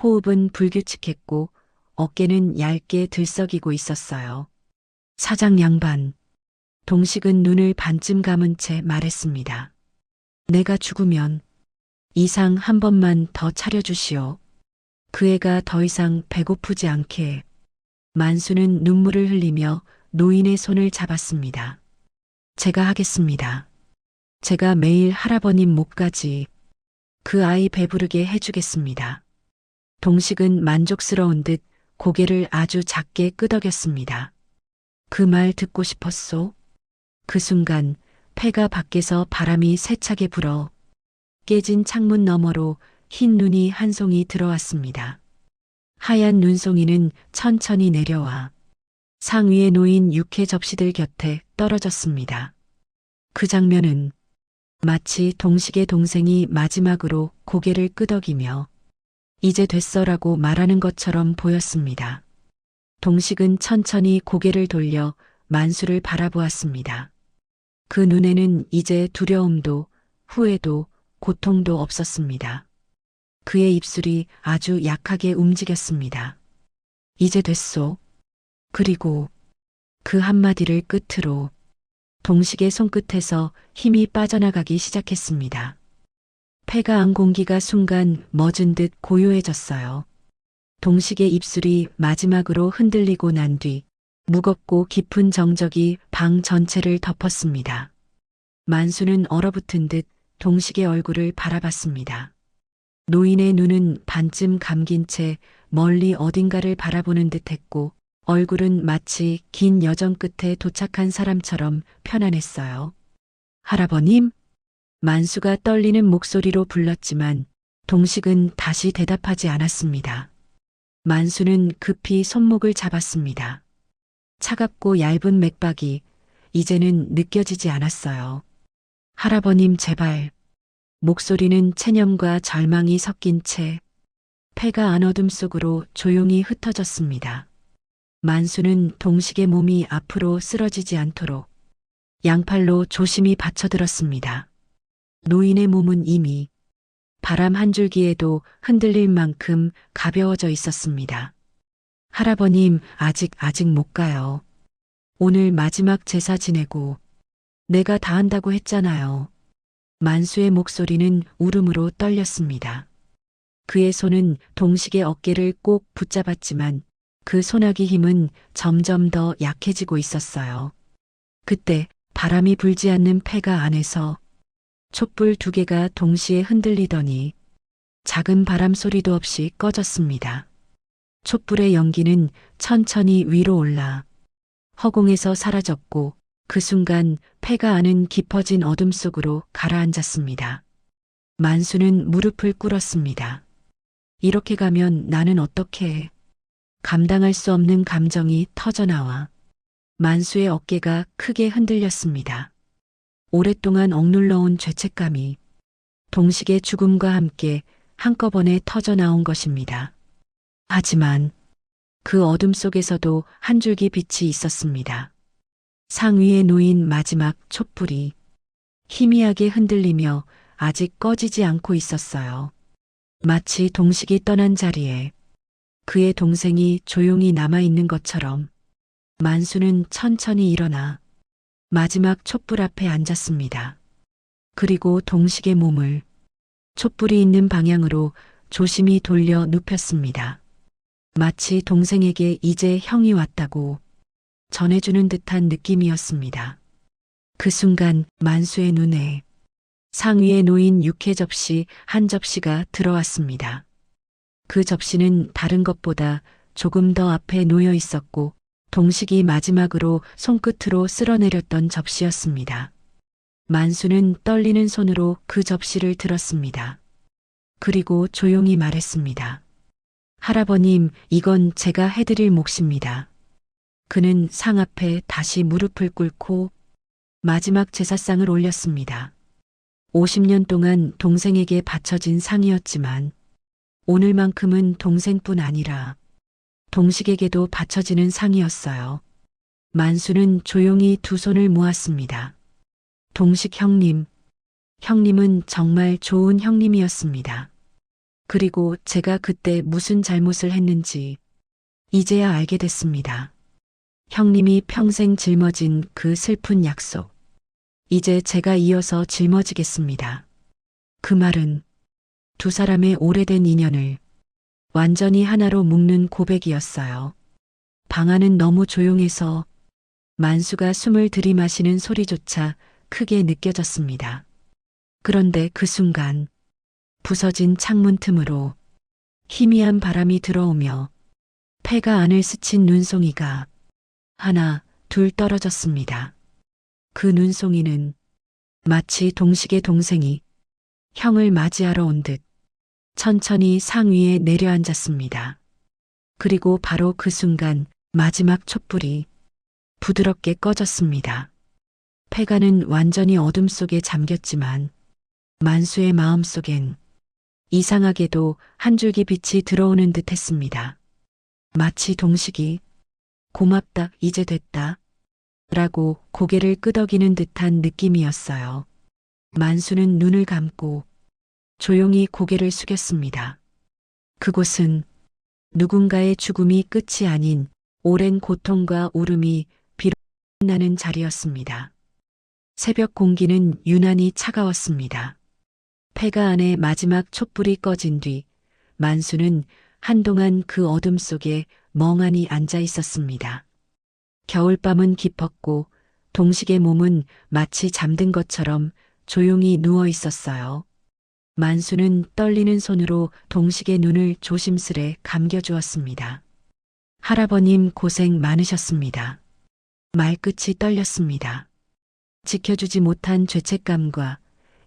호흡은 불규칙했고 어깨는 얇게 들썩이고 있었어요. 사장 양반. 동식은 눈을 반쯤 감은 채 말했습니다. 내가 죽으면 이상 한 번만 더 차려주시오. 그 애가 더 이상 배고프지 않게. 만수는 눈물을 흘리며 노인의 손을 잡았습니다. 제가 하겠습니다. 제가 매일 할아버님 목까지 그 아이 배부르게 해주겠습니다. 동식은 만족스러운 듯 고개를 아주 작게 끄덕였습니다. 그 말 듣고 싶었소? 그 순간 폐가 밖에서 바람이 세차게 불어 깨진 창문 너머로 흰 눈이 한 송이 들어왔습니다. 하얀 눈송이는 천천히 내려와 상 위에 놓인 육회 접시들 곁에 떨어졌습니다. 그 장면은 마치 동식의 동생이 마지막으로 고개를 끄덕이며 이제 됐어라고 말하는 것처럼 보였습니다. 동식은 천천히 고개를 돌려 만수를 바라보았습니다. 그 눈에는 이제 두려움도 후회도 고통도 없었습니다. 그의 입술이 아주 약하게 움직였습니다. 이제 됐소. 그리고 그 한마디를 끝으로 동식의 손끝에서 힘이 빠져나가기 시작했습니다. 폐가 안 공기가 순간 멎은 듯 고요해졌어요. 동식의 입술이 마지막으로 흔들리고 난 뒤 무겁고 깊은 정적이 방 전체를 덮었습니다. 만수는 얼어붙은 듯 동식의 얼굴을 바라봤습니다. 노인의 눈은 반쯤 감긴 채 멀리 어딘가를 바라보는 듯했고 얼굴은 마치 긴 여정 끝에 도착한 사람처럼 편안했어요. 할아버님? 만수가 떨리는 목소리로 불렀지만 동식은 다시 대답하지 않았습니다. 만수는 급히 손목을 잡았습니다. 차갑고 얇은 맥박이 이제는 느껴지지 않았어요. 할아버님 제발. 목소리는 체념과 절망이 섞인 채 폐가 안 어둠 속으로 조용히 흩어졌습니다. 만수는 동식의 몸이 앞으로 쓰러지지 않도록 양팔로 조심히 받쳐들었습니다. 노인의 몸은 이미 바람 한 줄기에도 흔들릴 만큼 가벼워져 있었습니다. 할아버님, 아직 못 가요. 오늘 마지막 제사 지내고 내가 다 한다고 했잖아요. 만수의 목소리는 울음으로 떨렸습니다. 그의 손은 동식의 어깨를 꼭 붙잡았지만 그 소나기 힘은 점점 더 약해지고 있었어요. 그때 바람이 불지 않는 폐가 안에서 촛불 2개가 동시에 흔들리더니 작은 바람 소리도 없이 꺼졌습니다. 촛불의 연기는 천천히 위로 올라 허공에서 사라졌고 그 순간 폐가 안은 깊어진 어둠 속으로 가라앉았습니다. 만수는 무릎을 꿇었습니다. 이렇게 가면 나는 어떻게 해? 감당할 수 없는 감정이 터져나와 만수의 어깨가 크게 흔들렸습니다. 오랫동안 억눌러온 죄책감이 동식의 죽음과 함께 한꺼번에 터져나온 것입니다. 하지만 그 어둠 속에서도 한 줄기 빛이 있었습니다. 상 위에 놓인 마지막 촛불이 희미하게 흔들리며 아직 꺼지지 않고 있었어요. 마치 동식이 떠난 자리에 그의 동생이 조용히 남아있는 것처럼 만수는 천천히 일어나 마지막 촛불 앞에 앉았습니다. 그리고 동식의 몸을 촛불이 있는 방향으로 조심히 돌려 눕혔습니다. 마치 동생에게 이제 형이 왔다고 전해주는 듯한 느낌이었습니다. 그 순간 만수의 눈에 상 위에 놓인 육회 접시 한 접시가 들어왔습니다. 그 접시는 다른 것보다 조금 더 앞에 놓여 있었고 동식이 마지막으로 손끝으로 쓸어내렸던 접시였습니다. 만수는 떨리는 손으로 그 접시를 들었습니다. 그리고 조용히 말했습니다. 할아버님, 이건 제가 해드릴 몫입니다. 그는 상 앞에 다시 무릎을 꿇고 마지막 제사상을 올렸습니다. 50년 동안 동생에게 바쳐진 상이었지만 오늘만큼은 동생뿐 아니라 동식에게도 바쳐지는 상이었어요. 만수는 조용히 두 손을 모았습니다. 동식 형님, 형님은 정말 좋은 형님이었습니다. 그리고 제가 그때 무슨 잘못을 했는지 이제야 알게 됐습니다. 형님이 평생 짊어진 그 슬픈 약속. 이제 제가 이어서 짊어지겠습니다. 그 말은 두 사람의 오래된 인연을 완전히 하나로 묶는 고백이었어요. 방 안은 너무 조용해서 만수가 숨을 들이마시는 소리조차 크게 느껴졌습니다. 그런데 그 순간 부서진 창문 틈으로 희미한 바람이 들어오며 폐가 안을 스친 눈송이가 하나, 둘 떨어졌습니다. 그 눈송이는 마치 동식의 동생이 형을 맞이하러 온 듯 천천히 상 위에 내려앉았습니다. 그리고 바로 그 순간 마지막 촛불이 부드럽게 꺼졌습니다. 폐가는 완전히 어둠 속에 잠겼지만 만수의 마음 속엔 이상하게도 한 줄기 빛이 들어오는 듯 했습니다. 마치 동식이 고맙다, 이제 됐다 라고 고개를 끄덕이는 듯한 느낌이었어요. 만수는 눈을 감고 조용히 고개를 숙였습니다. 그곳은 누군가의 죽음이 끝이 아닌 오랜 고통과 울음이 비로소 나는 자리였습니다. 새벽 공기는 유난히 차가웠습니다. 폐가 안에 마지막 촛불이 꺼진 뒤 만수는 한동안 그 어둠 속에 멍하니 앉아 있었습니다. 겨울밤은 깊었고 동식의 몸은 마치 잠든 것처럼 조용히 누워 있었어요. 만수는 떨리는 손으로 동식의 눈을 조심스레 감겨주었습니다. 할아버님 고생 많으셨습니다. 말끝이 떨렸습니다. 지켜주지 못한 죄책감과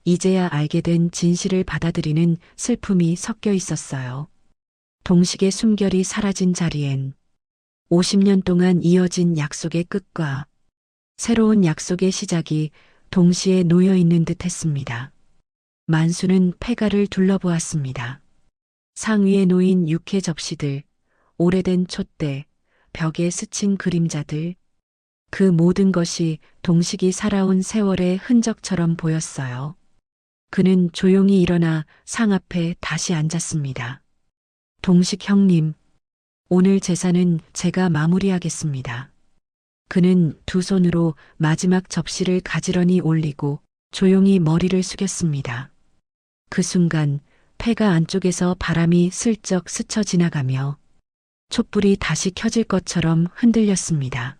이제야 알게 된 진실을 받아들이는 슬픔이 섞여 있었어요. 동식의 숨결이 사라진 자리엔 50년 동안 이어진 약속의 끝과 새로운 약속의 시작이 동시에 놓여 있는 듯 했습니다. 만수는 폐가를 둘러보았습니다. 상위에 놓인 육회 접시들, 오래된 촛대, 벽에 스친 그림자들, 그 모든 것이 동식이 살아온 세월의 흔적처럼 보였어요. 그는 조용히 일어나 상 앞에 다시 앉았습니다. 동식 형님, 오늘 제사는 제가 마무리하겠습니다. 그는 두 손으로 마지막 접시를 가지런히 올리고 조용히 머리를 숙였습니다. 그 순간 폐가 안쪽에서 바람이 슬쩍 스쳐 지나가며 촛불이 다시 켜질 것처럼 흔들렸습니다.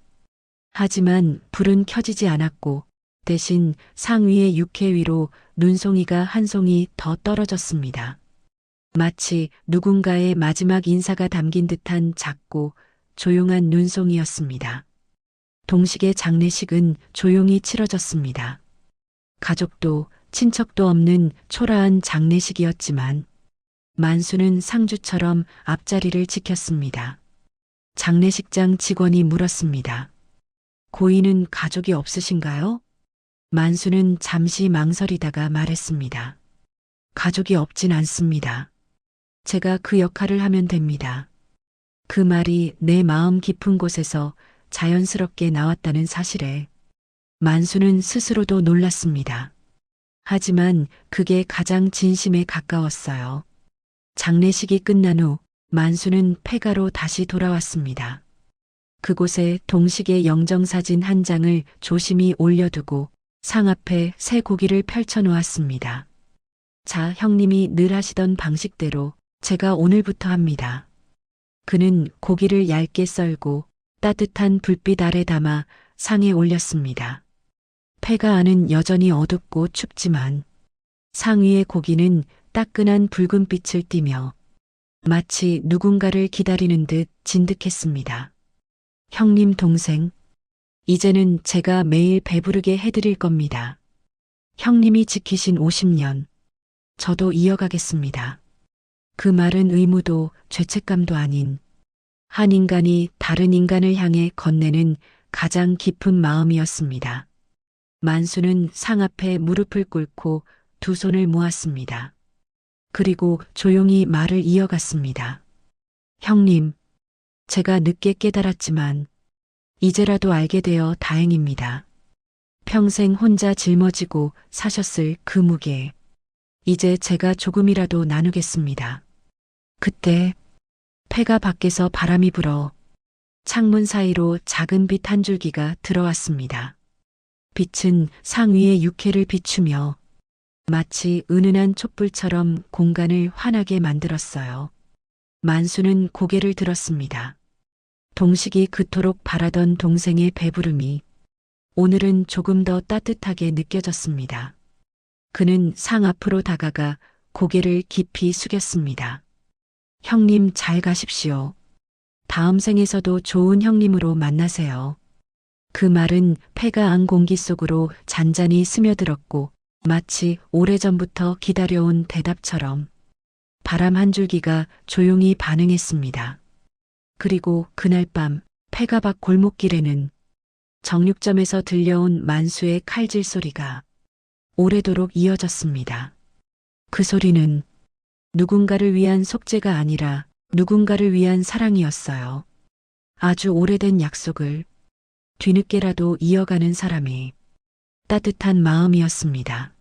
하지만 불은 켜지지 않았고 대신 상 위의 육회 위로 눈송이가 한 송이 더 떨어졌습니다. 마치 누군가의 마지막 인사가 담긴 듯한 작고 조용한 눈송이였습니다. 동식의 장례식은 조용히 치러졌습니다. 가족도 친척도 없는 초라한 장례식이었지만 만수는 상주처럼 앞자리를 지켰습니다. 장례식장 직원이 물었습니다. 고인은 가족이 없으신가요? 만수는 잠시 망설이다가 말했습니다. 가족이 없진 않습니다. 제가 그 역할을 하면 됩니다. 그 말이 내 마음 깊은 곳에서 자연스럽게 나왔다는 사실에 만수는 스스로도 놀랐습니다. 하지만 그게 가장 진심에 가까웠어요. 장례식이 끝난 후 만수는 폐가로 다시 돌아왔습니다. 그곳에 동식의 영정사진 한 장을 조심히 올려두고 상 앞에 새 고기를 펼쳐놓았습니다. 자, 형님이 늘 하시던 방식대로 제가 오늘부터 합니다. 그는 고기를 얇게 썰고 따뜻한 불빛 아래 담아 상에 올렸습니다. 폐가 안은 여전히 어둡고 춥지만 상 위의 고기는 따끈한 붉은 빛을 띠며 마치 누군가를 기다리는 듯 진득했습니다. 형님 동생, 이제는 제가 매일 배부르게 해드릴 겁니다. 형님이 지키신 50년, 저도 이어가겠습니다. 그 말은 의무도 죄책감도 아닌 한 인간이 다른 인간을 향해 건네는 가장 깊은 마음이었습니다. 만수는 상 앞에 무릎을 꿇고 두 손을 모았습니다. 그리고 조용히 말을 이어갔습니다. 형님, 제가 늦게 깨달았지만 이제라도 알게 되어 다행입니다. 평생 혼자 짊어지고 사셨을 그 무게, 이제 제가 조금이라도 나누겠습니다. 그때 폐가 밖에서 바람이 불어 창문 사이로 작은 빛 한 줄기가 들어왔습니다. 빛은 상 위의 육회를 비추며 마치 은은한 촛불처럼 공간을 환하게 만들었어요. 만수는 고개를 들었습니다. 동식이 그토록 바라던 동생의 배부름이 오늘은 조금 더 따뜻하게 느껴졌습니다. 그는 상 앞으로 다가가 고개를 깊이 숙였습니다. 형님 잘 가십시오. 다음 생에서도 좋은 형님으로 만나세요. 그 말은 폐가 안 공기 속으로 잔잔히 스며들었고 마치 오래전부터 기다려온 대답처럼 바람 한 줄기가 조용히 반응했습니다. 그리고 그날 밤 폐가 밖 골목길에는 정육점에서 들려온 만수의 칼질 소리가 오래도록 이어졌습니다. 그 소리는 누군가를 위한 속죄가 아니라 누군가를 위한 사랑이었어요. 아주 오래된 약속을 뒤늦게라도 이어가는 사람이 따뜻한 마음이었습니다.